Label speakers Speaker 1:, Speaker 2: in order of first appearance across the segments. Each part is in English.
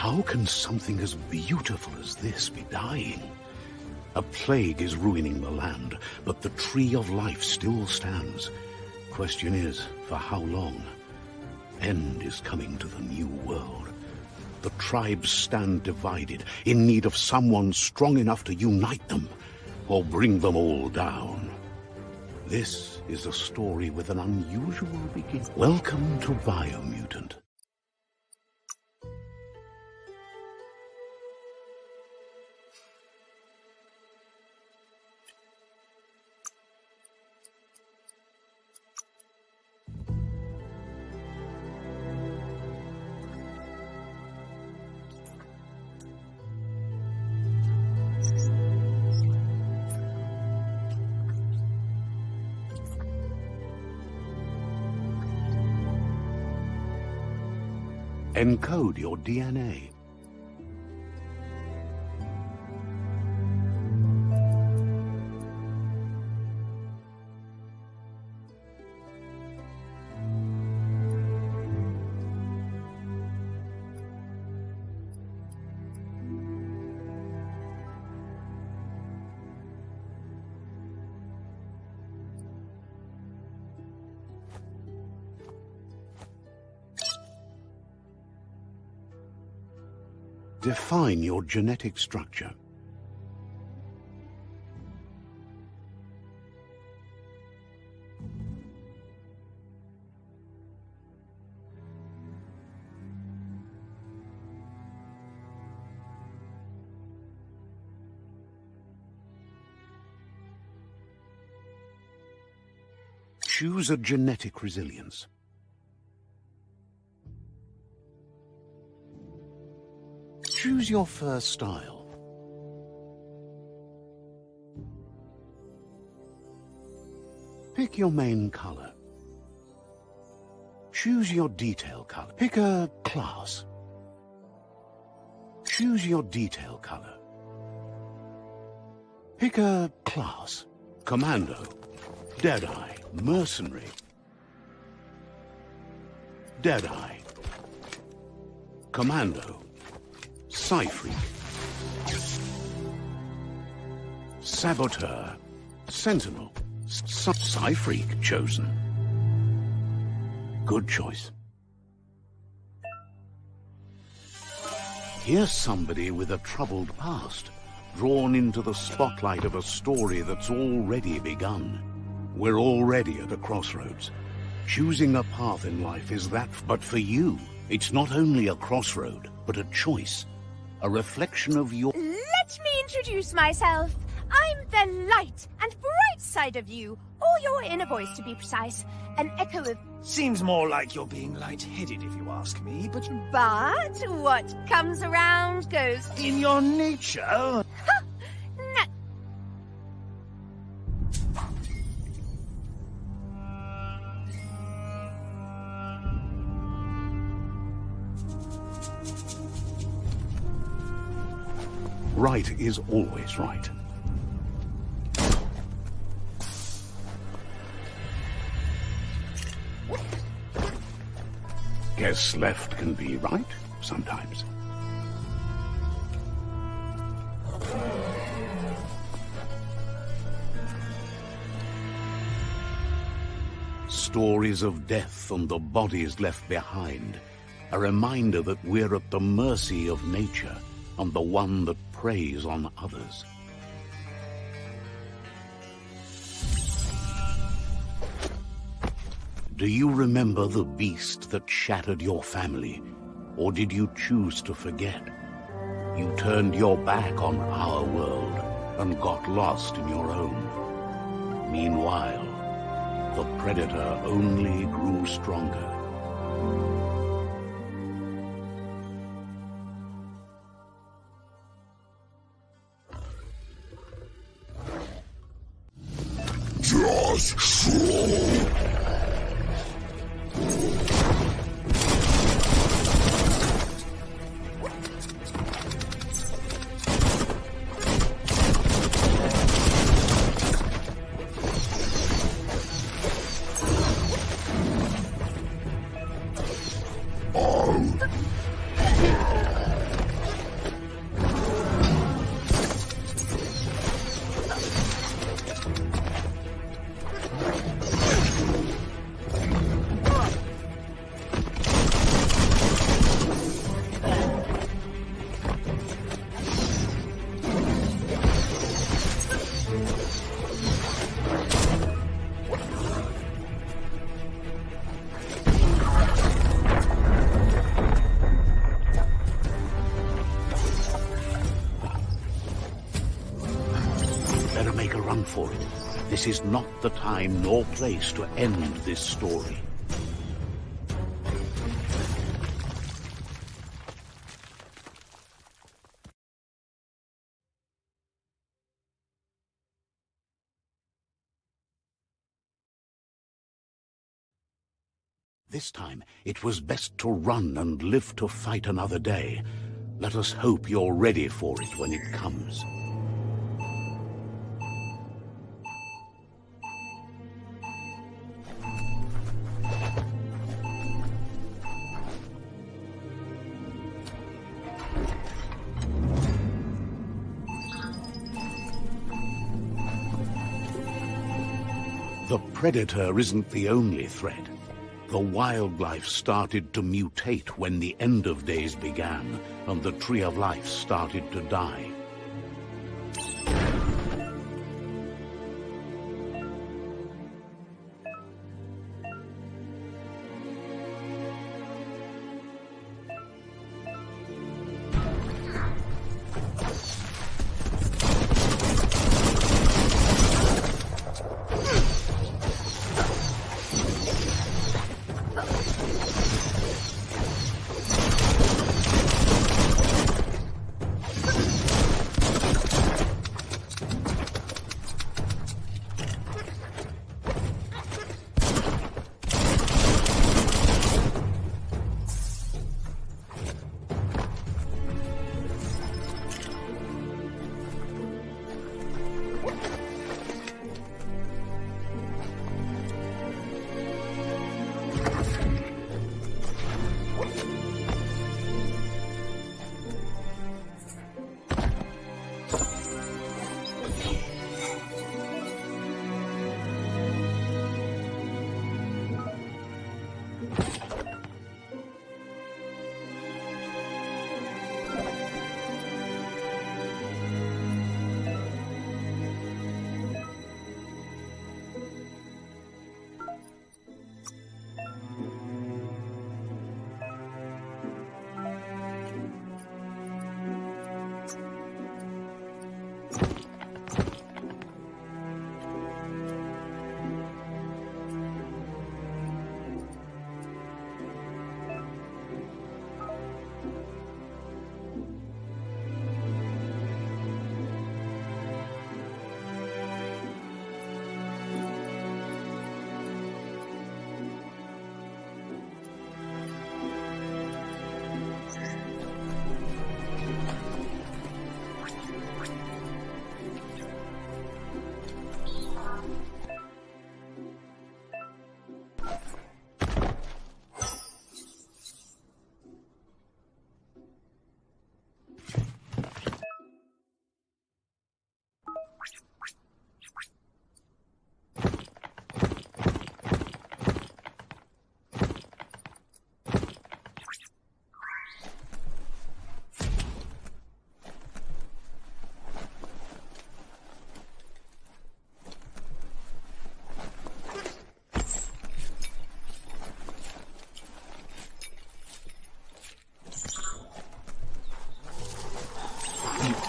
Speaker 1: How can something as beautiful as this be dying? A plague is ruining the land, but the tree of life still stands. Question is, for how long? End is coming to the new world. The tribes stand divided, in need of someone strong enough to unite them, or bring them all down. This is a story with an unusual beginning. Welcome to Biomutant. Encode your DNA. Define your genetic structure. Choose a genetic resilience. Choose your fur style. Pick your main color. Choose your detail color. Pick a class. Choose your detail color. Pick a class. Commando, Deadeye, Mercenary. Deadeye. Commando. Psy-Freak. Saboteur. Sentinel. Psy-Freak chosen. Good choice. Here's somebody with a troubled past, drawn into the spotlight of a story that's already begun. We're already at a crossroads. Choosing a path in life is that, but for you, it's not only a crossroad, but a choice. A reflection of your...
Speaker 2: Let me introduce myself. I'm the light and bright side of you, or your inner voice to be precise. An echo of...
Speaker 3: Seems more like you're being light-headed if you ask me, but...
Speaker 2: But what comes around goes...
Speaker 3: In your nature...
Speaker 2: Ha!
Speaker 1: Right is always right. Guess left can be right sometimes. Stories of death and the bodies left behind. A reminder that we're at the mercy of nature and the one that preys on others. Do you remember the beast that shattered your family, or did you choose to forget? You turned your back on our world and got lost in your own. Meanwhile, the predator only grew stronger.
Speaker 4: Just so.
Speaker 1: better make a run for it. This is not the time nor place to end this story. This time, it was best to run and live to fight another day. Let us hope you're ready for it when it comes. The predator isn't the only threat. The wildlife started to mutate when the end of days began, and the tree of life started to die.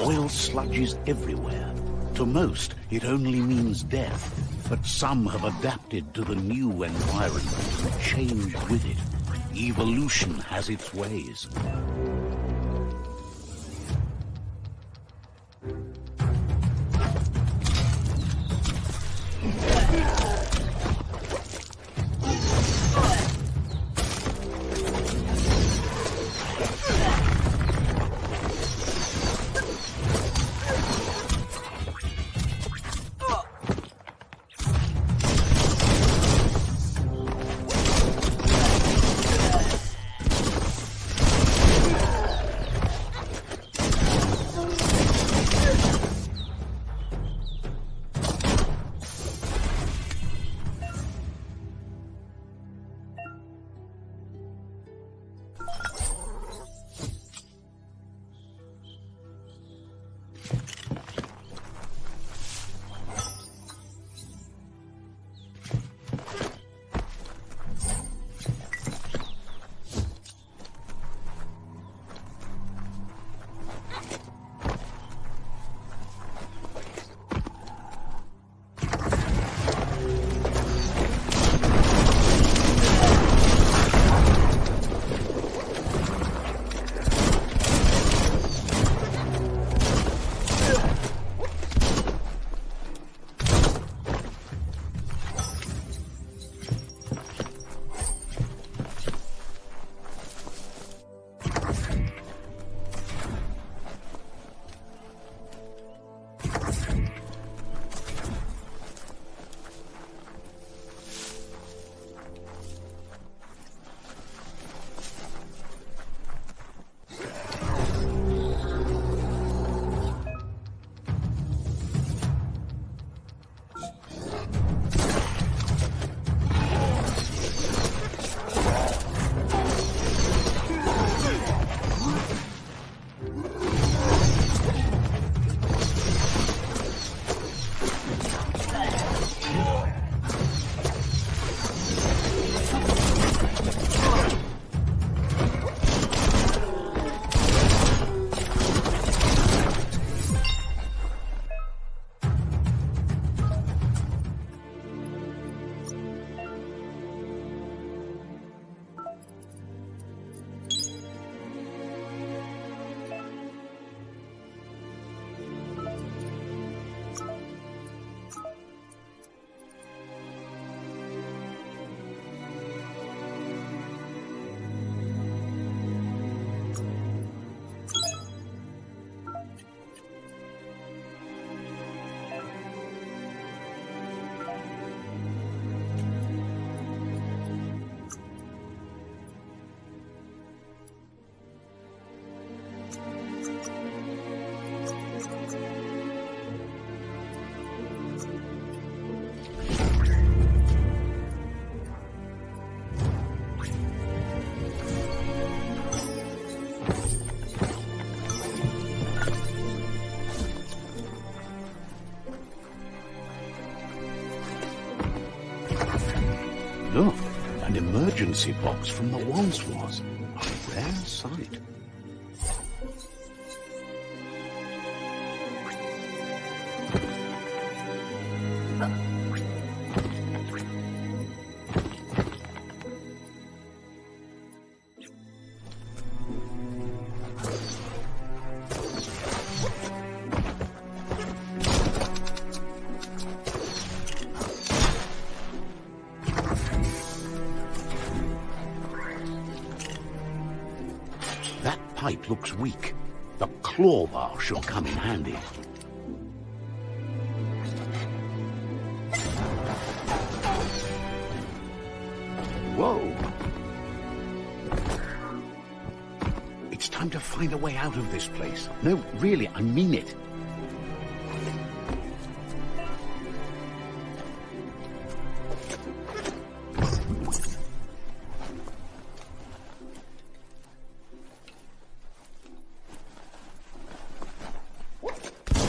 Speaker 1: Oil sludges everywhere. To most, it only means death, but some have adapted to the new environment and changed with it. Evolution has its ways. Look, an emergency box from the once was. A rare sight. That pipe looks weak. The claw bar should come in handy. Whoa! It's time to find a way out of this place. No, really, I mean it.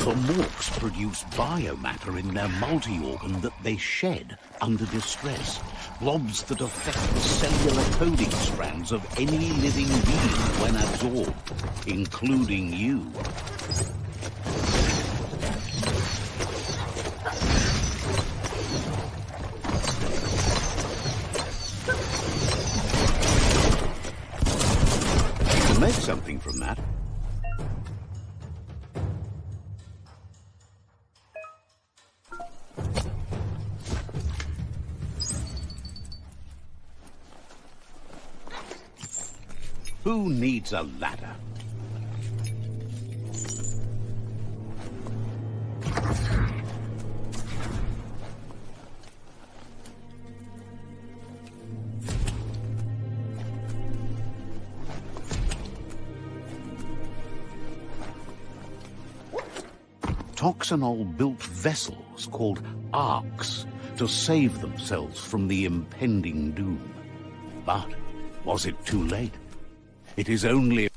Speaker 1: The morphs produce biomatter in their multi-organ that they shed under distress. Blobs that affect the cellular coding strands of any living being when absorbed, including you. You can make something from that. Who needs a ladder? Toxanol built vessels called arcs to save themselves from the impending doom. But was it too late? It is only...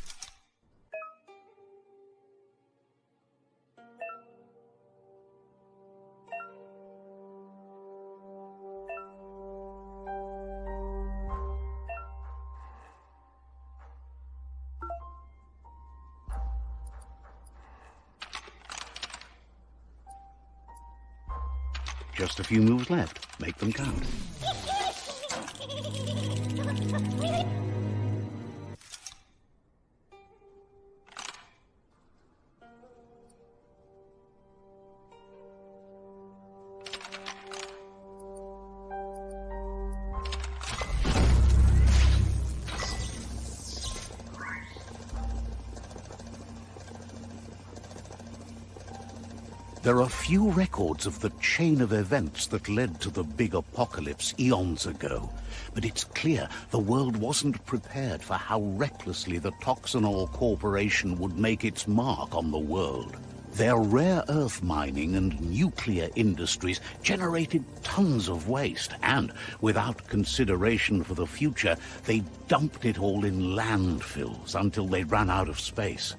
Speaker 1: Just a few moves left. Make them count. There are few records of the chain of events that led to the big apocalypse eons ago, but it's clear the world wasn't prepared for how recklessly the Toxanol Corporation would make its mark on the world. Their rare earth mining and nuclear industries generated tons of waste, and without consideration for the future, they dumped it all in landfills until they ran out of space.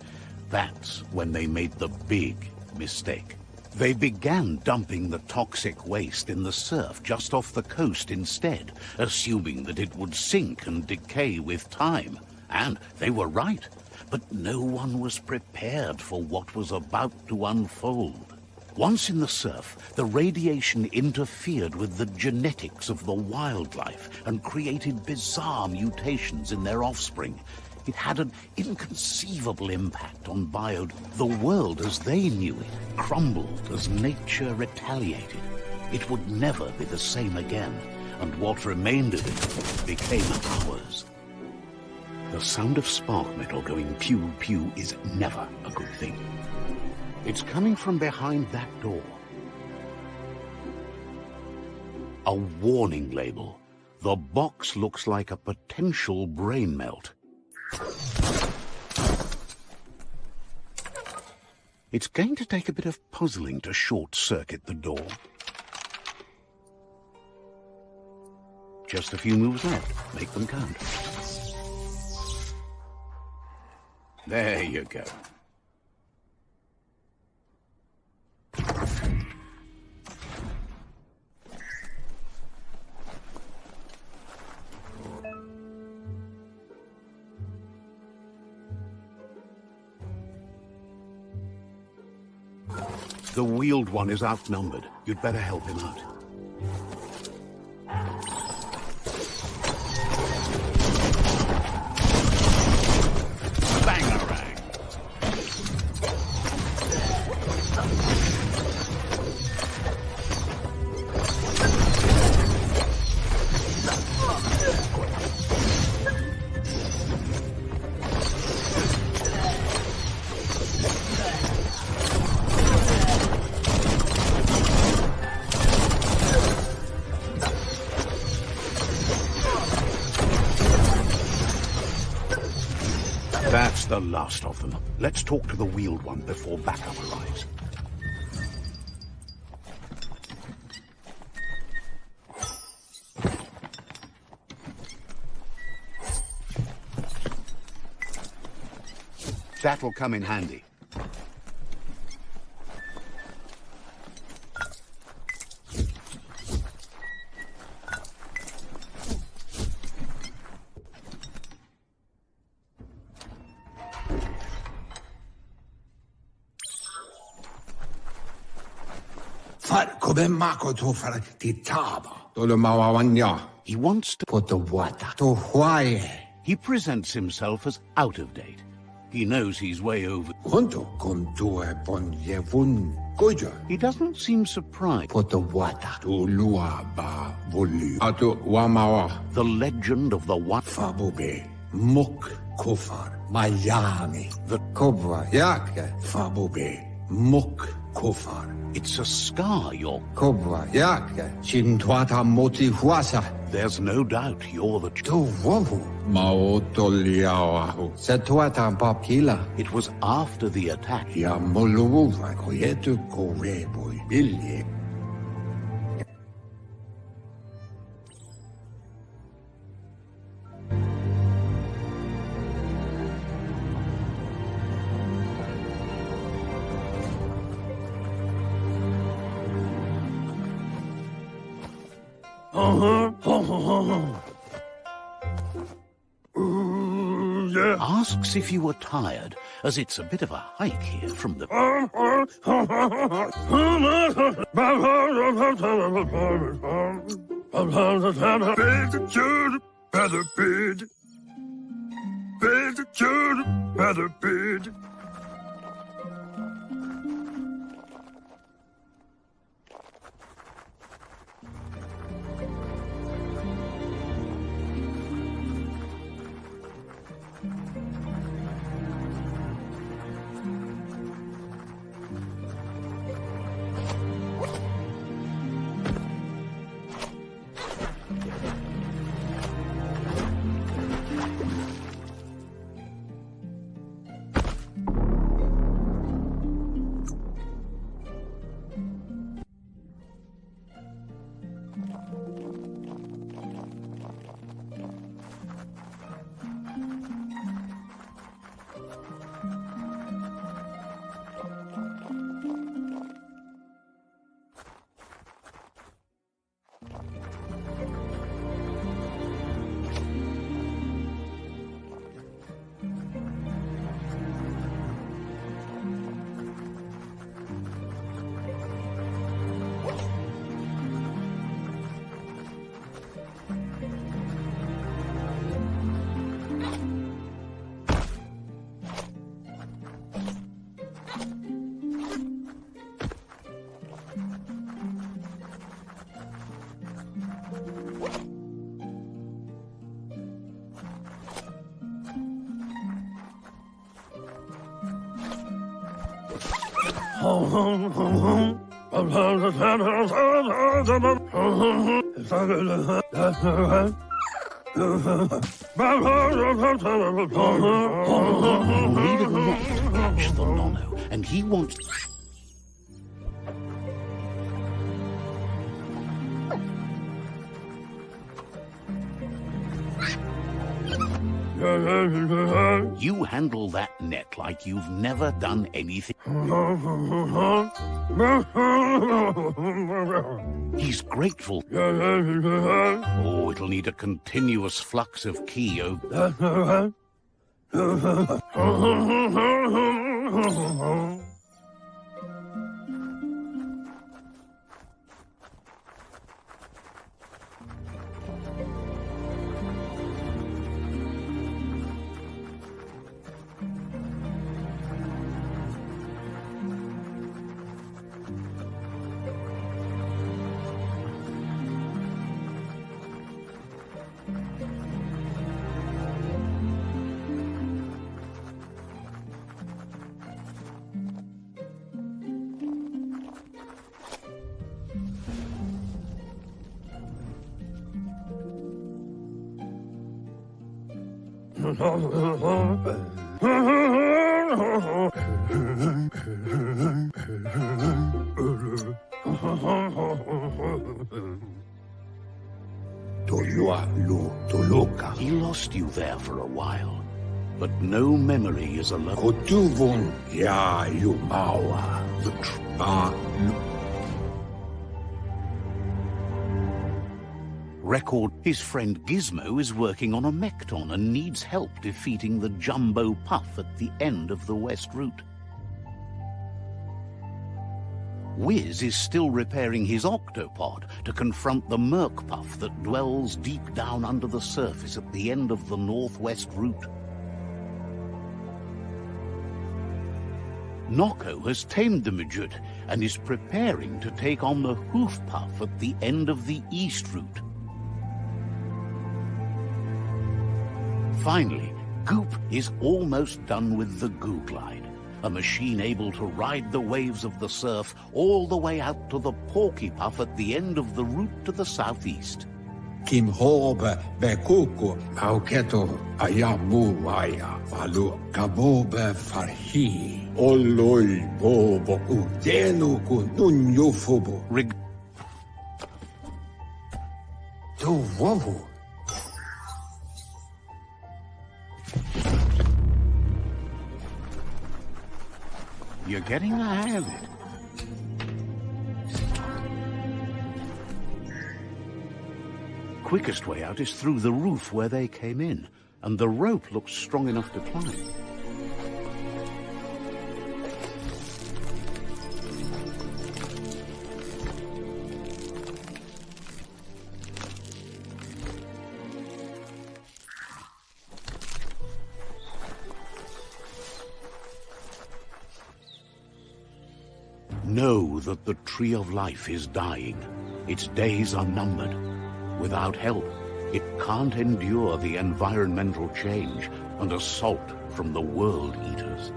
Speaker 1: That's when they made the big mistake. They began dumping the toxic waste in the surf just off the coast instead, assuming that it would sink and decay with time. And they were right, but no one was prepared for what was about to unfold. Once in the surf, the radiation interfered with the genetics of the wildlife and created bizarre mutations in their offspring. It had an inconceivable impact on the world as they knew it crumbled as nature retaliated. It would never be the same again, and what remained of it became ours. The sound of spark metal going pew-pew is never a good thing. It's coming from behind that door. A warning label. The box looks like a potential brain melt. It's going to take a bit of puzzling to short-circuit the door. Just a few moves left. Make them count. There you go. The wheeled one is outnumbered. You'd better help him out. Bangarang! That's the last of them. Let's talk to the wheeled one before backup arrives. That'll come in handy.
Speaker 4: Come mako to fare ti taba. Tolo mawawanya.
Speaker 1: He wants to...
Speaker 4: Poto wata. To huaye.
Speaker 1: He presents himself as out of date. He knows he's way over...
Speaker 4: Konto kontue pon yevun goja.
Speaker 1: He doesn't seem surprised.
Speaker 4: Poto wata. To lua ba volu. Ato wamawa.
Speaker 1: The legend of the what?
Speaker 4: Fabobe. Muk kofar. Miami. The cobra. Yake. Fabobe. Muk kofar.
Speaker 1: It's a scar, you're...
Speaker 4: Cobra. Yake. Chintwata moti huasa.
Speaker 1: There's no doubt you're the...
Speaker 4: To wovu. Maotoliawahu. Setuata papila.
Speaker 1: It was after the attack.
Speaker 4: Ya moluva koyetu koreboy. Billy.
Speaker 1: Asks if you were tired, as it's a bit of a hike here from the... Leader Net matched the Nono, and he wants... You handle that net like you've never done anything. He's grateful. Oh, it'll need a continuous flux of ki over... He lost you there for a while, but no memory is alone.
Speaker 4: Kutuvun ya yumawa.
Speaker 1: Record his friend Gizmo is working on a Mekton and needs help defeating the Jumbo Puff at the end of the West Route. Wiz is still repairing his octopod to confront the Merc Puff that dwells deep down under the surface at the end of the Northwest Route. Noko has tamed the Midget and is preparing to take on the Hoof Puff at the end of the East Route. Finally, Goop is almost done with the Goo Glide, a machine able to ride the waves of the surf all the way out to the Porky Puff at the end of the route to the southeast.
Speaker 4: Kim hobe bekuku auketo ayamu waya valu kabobe farhi oloi bobo udenu ku nunyofobo
Speaker 1: Rig
Speaker 4: to wovu.
Speaker 1: You're getting the hang of it. Quickest way out is through the roof where they came in, and the rope looks strong enough to climb. Know that the Tree of Life is dying. Its days are numbered. Without help, it can't endure the environmental change and assault from the World Eaters.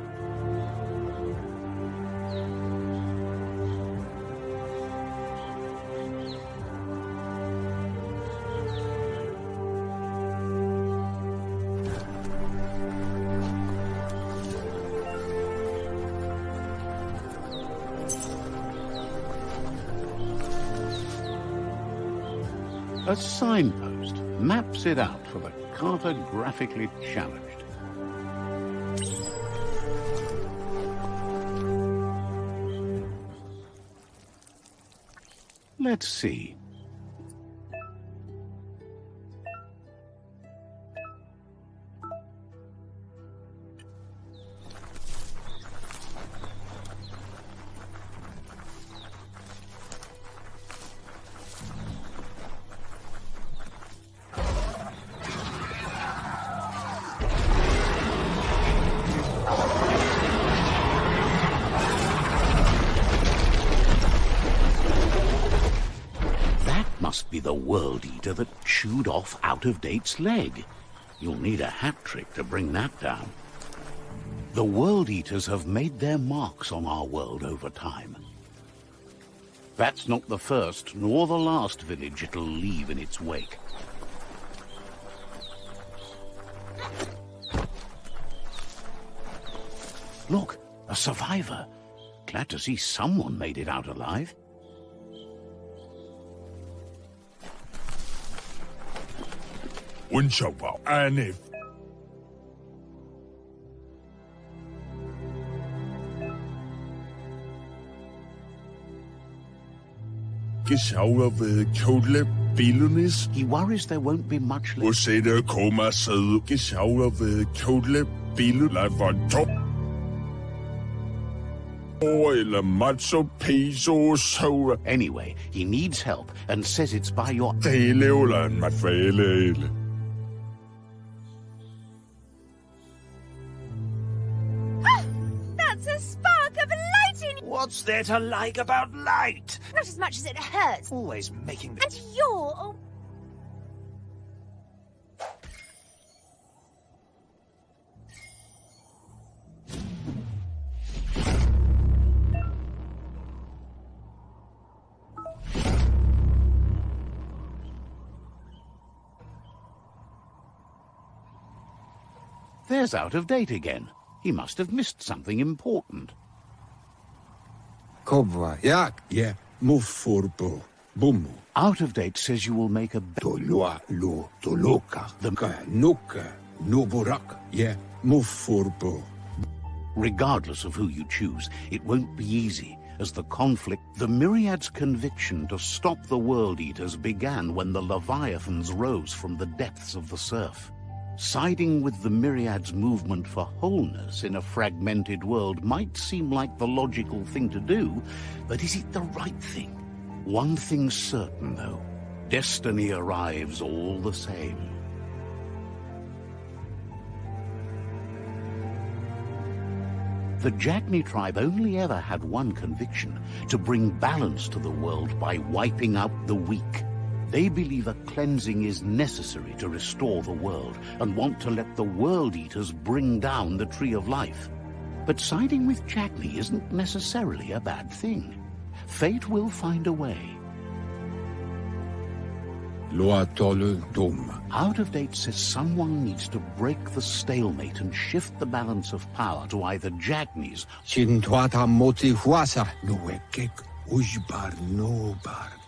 Speaker 1: A signpost maps it out for the cartographically challenged. Let's see. Must be the World Eater that chewed off Out-of-Date's leg. You'll need a hat trick to bring that down. The World Eaters have made their marks on our world over time. That's not the first nor the last village it'll leave in its wake. Look, a survivor. Glad to see someone made it out alive.
Speaker 5: Unschaubar. Eine. Gesauer ved kjole billenis.
Speaker 1: He worries there won't be much left.
Speaker 5: Usætte kommer sæde. Gesauer ved kjole billelavantop. Eller matzo peso soda.
Speaker 1: Anyway, he needs help and says it's by your...
Speaker 5: Deleolan matfælele.
Speaker 2: That's a spark of light in...
Speaker 3: What's there to like about light?
Speaker 2: Not as much as it hurts.
Speaker 3: Always making the...
Speaker 2: And you're... Oh,
Speaker 1: There's out of date again. He must have missed something important.
Speaker 4: Kobwa, yak, yeah, mufurbo, bumu.
Speaker 1: Out of date says you will make a
Speaker 4: Tolua, lo, toloka, the nuka, nuburak, yeah, mufurbo.
Speaker 1: Regardless of who you choose, it won't be easy, as the conflict, the Myriad's conviction to stop the World Eaters began when the Leviathans rose from the depths of the surf. Siding with the Myriad's movement for wholeness in a fragmented world might seem like the logical thing to do, but is it the right thing? One thing's certain, though. Destiny arrives all the same. The Jagni tribe only ever had one conviction, to bring balance to the world by wiping out the weak. They believe a cleansing is necessary to restore the world, and want to let the World Eaters bring down the Tree of Life. But siding with Jagni isn't necessarily a bad thing. Fate will find a way.
Speaker 4: Loa tolu dum.
Speaker 1: Out of date says someone needs to break the stalemate and shift the balance of power to either Jagni's.
Speaker 4: Chintuata moti huasa, nuekek, ujbar no barkek.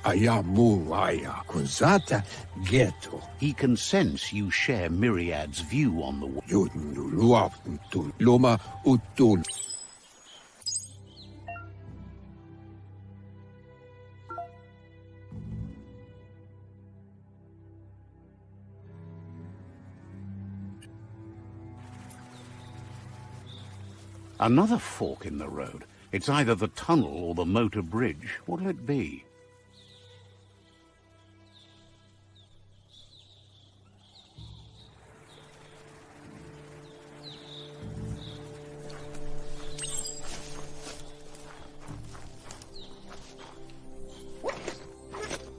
Speaker 4: Ayamu aya, kunzata ghetto.
Speaker 1: He can sense you share Myriad's view on the world.
Speaker 4: Yudnu luaftu, loma utul.
Speaker 1: Another fork in the road. It's either the tunnel or the motor bridge. What'll it be?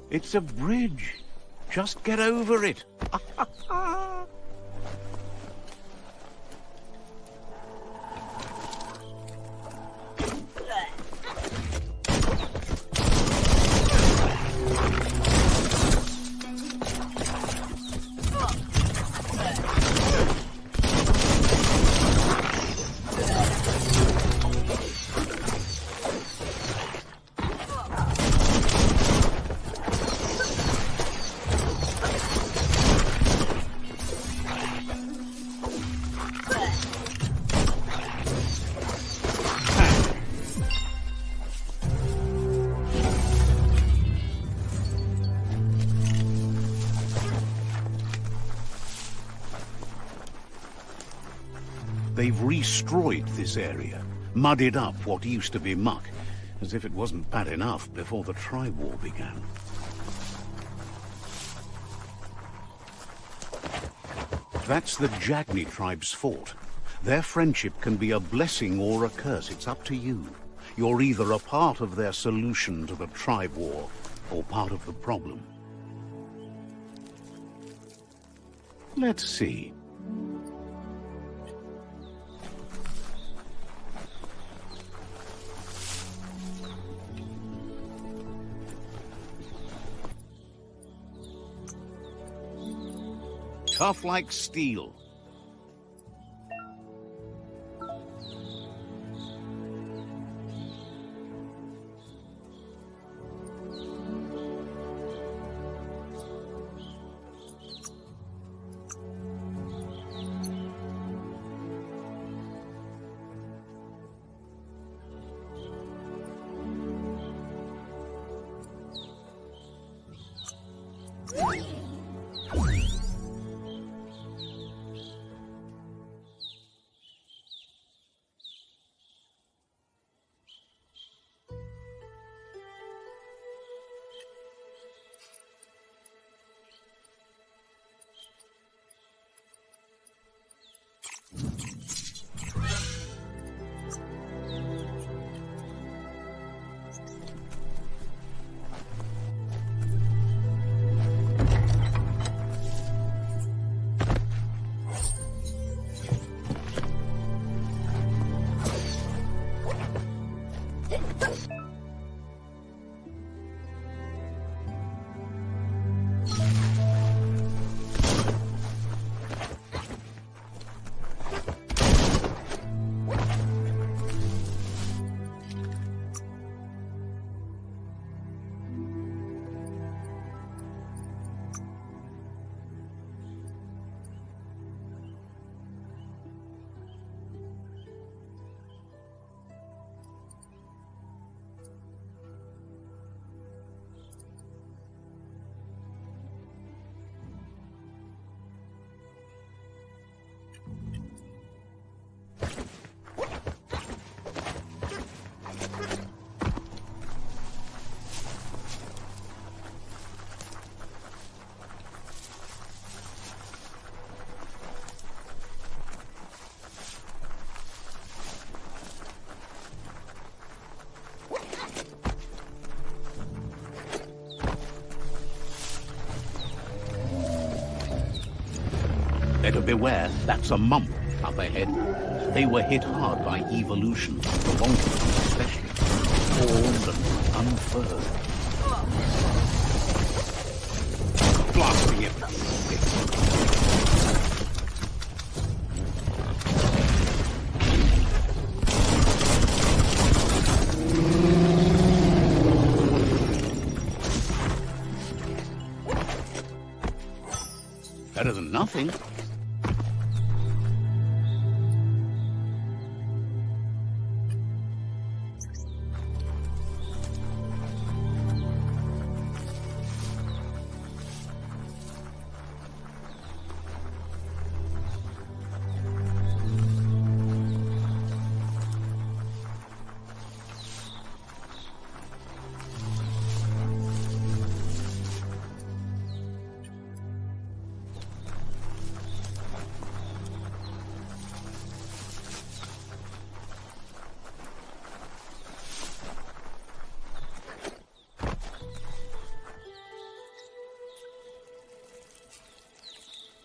Speaker 1: It's a bridge. Just get over it. They've destroyed this area, muddied up what used to be muck, as if it wasn't bad enough before the tribe war began. That's the Jagni tribe's fort. Their friendship can be a blessing or a curse. It's up to you. You're either a part of their solution to the tribe war, or part of the problem. Let's see. Tough like steel. Better beware, that's a mump up ahead. They were hit hard by evolution, the wrong especially. Formed and unfurled. Blasting it. Better than nothing.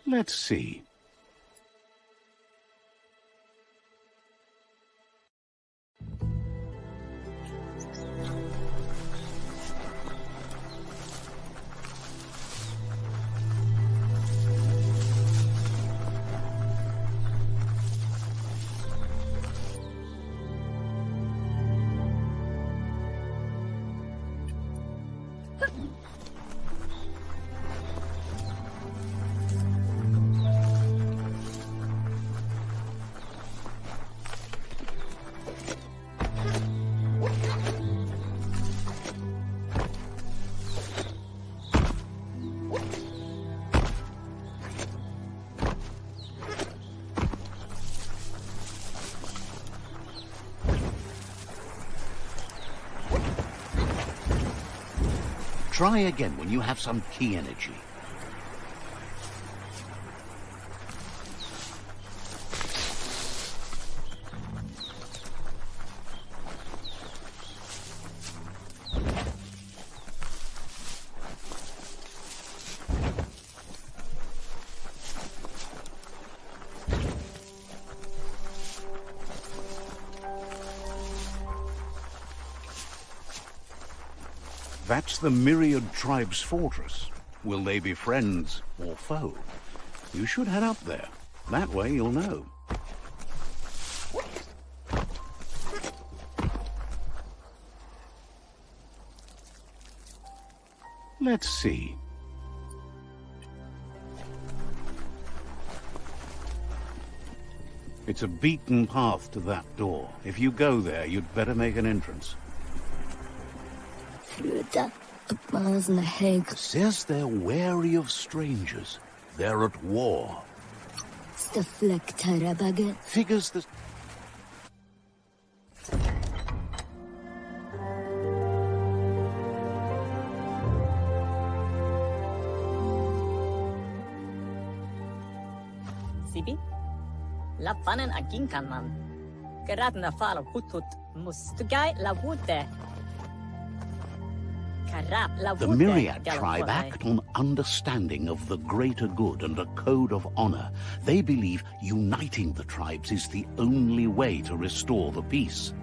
Speaker 1: Let's see. Try again when you have some key energy. That's the Myriad Tribe's fortress. Will they be friends or foe? You should head up there. That way you'll know. Let's see. It's a beaten path to that door. If you go there, you'd better make an entrance. Says they're wary of strangers. They're at war. Figures that...
Speaker 6: Sibi? La panen agin kan man. Geradna falo hutut mustugai la wute.
Speaker 1: The Myriad tribe act on understanding of the greater good and a code of honor. They believe uniting the tribes is the only way to restore the peace.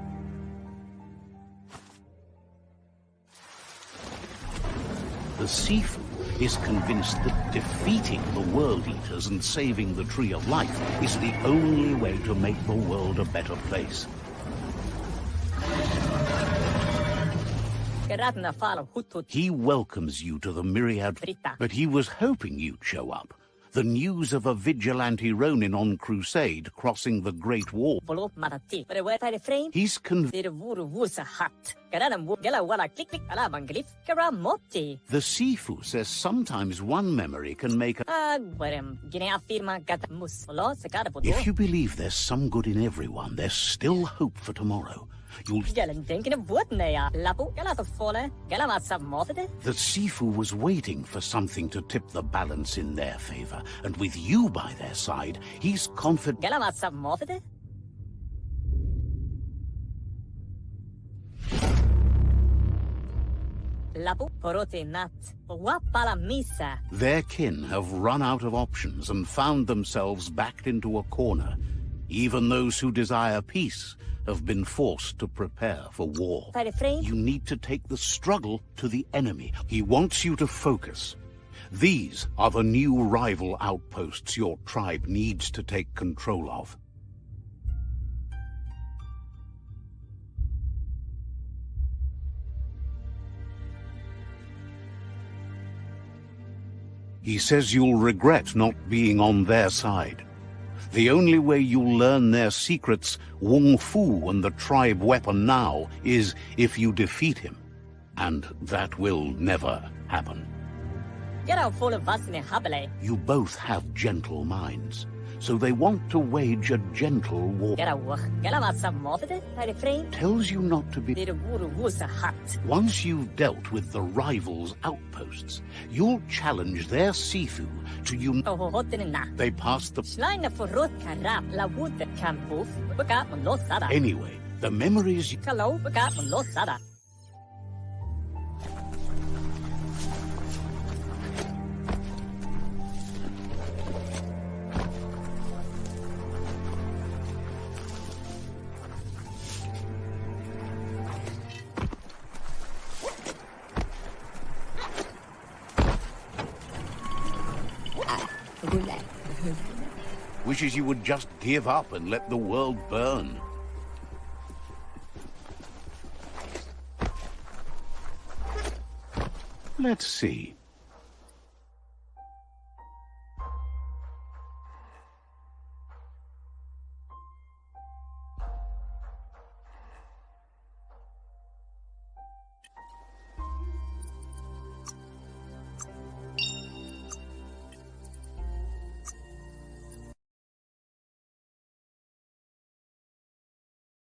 Speaker 1: The Sifu is convinced that defeating the World Eaters and saving the Tree of Life is the only way to make the world a better place. He welcomes you to the Myriad, but he was hoping you'd show up. The news of a vigilante Ronin on crusade crossing the Great Wall. He's convinced. The Sifu says sometimes one memory can make a... If you believe there's some good in everyone, there's still hope for tomorrow. The Sifu was waiting for something to tip the balance in their favor, and with you by their side, he's confident.
Speaker 6: Lapu porote nat. Wapala misa.
Speaker 1: Their kin have run out of options and found themselves backed into a corner. Even those who desire peace have been forced to prepare for war. You need to take the struggle to the enemy. He wants you to focus. These are the new rival outposts your tribe needs to take control of. He says you'll regret not being on their side. The only way you'll learn their secrets, Wung Fu and the tribe weapon now, is if you defeat him. And that will never happen.
Speaker 6: Get out full of us in a habile.
Speaker 1: You both have gentle minds, so they want to wage a gentle war.
Speaker 6: Get out some more of it, by the frame.
Speaker 1: Tells you not to be...
Speaker 6: The wuru was a hut.
Speaker 1: Once you've dealt with the rivals' outposts, you'll challenge their Sifu to
Speaker 6: Oh, hot in na.
Speaker 1: They pass the...
Speaker 6: Schleine for rot karab, la wood that can move. Baka on los sada.
Speaker 1: Anyway, the memories...
Speaker 6: Hello, baka on los sada.
Speaker 1: Wishes you would just give up and let the world burn. Let's see.